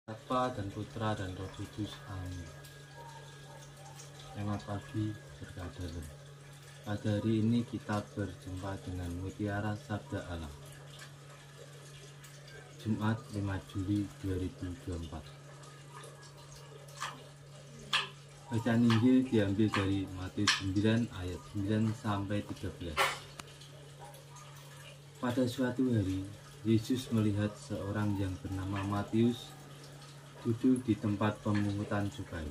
Bapa dan Putra dan Roh Kudus. Amin. Selamat pagi berkah. Pada hari ini kita berjumpa dengan Mutiara Sabda Allah, Jumat 5 Juli 2024. Bacaan Injil diambil dari Matius 9 ayat 9 sampai 13. Pada suatu hari, Yesus melihat seorang yang bernama Matius duduk di tempat pemungutan cukai.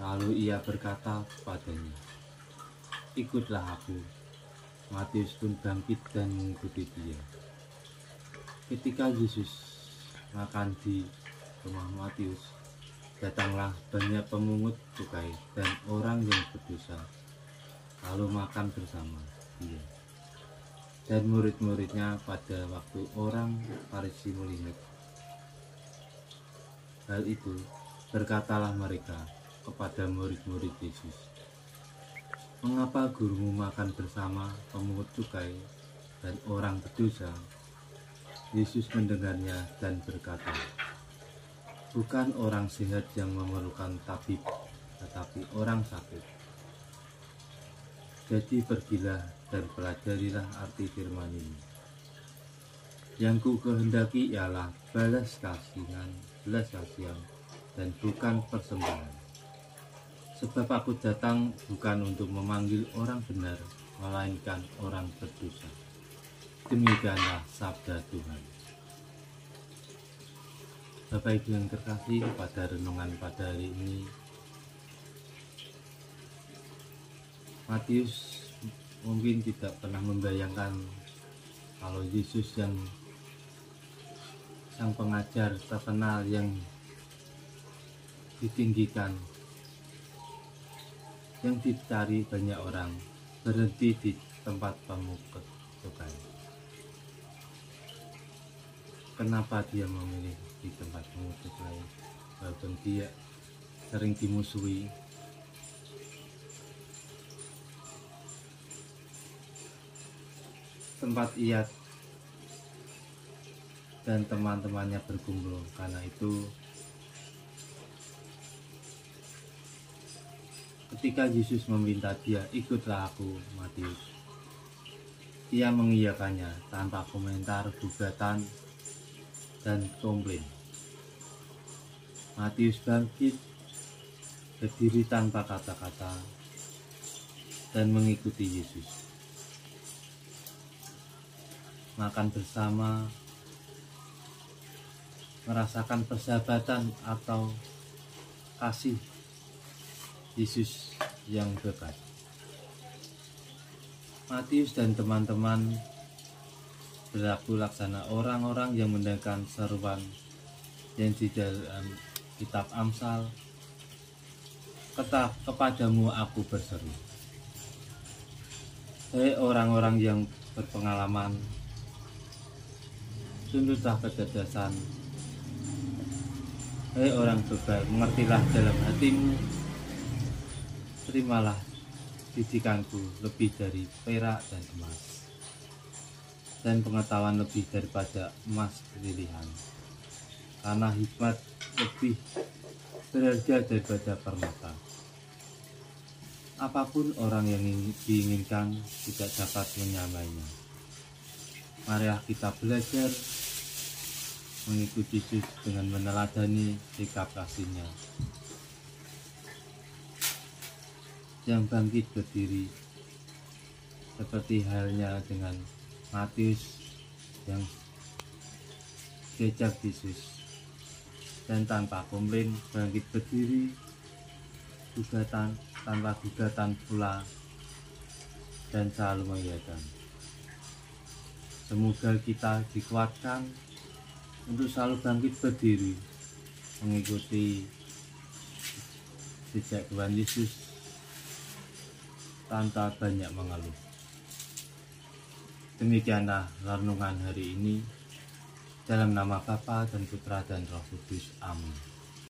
Lalu ia berkata kepadanya, "Ikutlah aku." Matius pun bangkit dan mengikuti dia. Ketika Yesus makan di rumah Matius, datanglah banyak pemungut cukai dan orang yang berdosa, lalu makan bersama dia. Dan murid-muridnya pada waktu orang Farisi melihat hal itu, berkatalah mereka kepada murid-murid Yesus, "Mengapa gurumu makan bersama pemungut cukai dan orang berdosa?" Yesus mendengarnya dan berkata, "Bukan orang sehat yang memerlukan tabib, tetapi orang sakit. Jadi pergilah dan pelajarilah arti firman ini. Yang ku kehendaki ialah belas kasihan dan bukan persembahan. Sebab aku datang bukan untuk memanggil orang benar, melainkan orang berdosa." Demikianlah sabda Tuhan. Bapak Ibu yang terkasih, pada renungan pada hari ini, Matius mungkin tidak pernah membayangkan kalau Yesus yang sang pengajar terkenal yang ditinggikan, yang dicari banyak orang, berhenti di tempat pemungut cukai. Kenapa dia memilih di tempat pemungut cukai? Walaupun dia sering dimusuhi, tempat ia dan teman-temannya berkumpul. Karena itu, ketika Yesus meminta dia, "Ikutlah aku," Matius, ia mengiyakannya tanpa komentar, gugatan, dan komplain. Matius bangkit, berdiri tanpa kata-kata, dan mengikuti Yesus. Makan bersama, merasakan persahabatan atau kasih Yesus yang dekat. Matius dan teman-teman berlaku laksana orang-orang yang mendengarkan seruan yang di dalam kitab Amsal, "Kepadamu aku berseru." Hei orang-orang yang berpengalaman, tuntutlah kecerdasan. Hei orang berbaik, mengertilah dalam hatimu. Terimalah didikanku lebih dari perak dan emas, dan pengetahuan lebih daripada emas pilihan. Karena hikmat lebih berharga daripada permata. Apapun orang yang diinginkan tidak dapat menyamainya. Marilah kita belajar mengikuti Yesus dengan meneladani sikap kasihnya yang bangkit berdiri, seperti halnya dengan Matius yang diajak Yesus, dan tanpa komplain bangkit berdiri, tanpa gugatan pula, dan selalu mengiyakan. Semoga kita dikuatkan untuk selalu bangkit berdiri, mengikuti jejak Tuhan Yesus tanpa banyak mengeluh. Demikianlah renungan hari ini, dalam nama Bapa dan Putra dan Roh Kudus. Amin.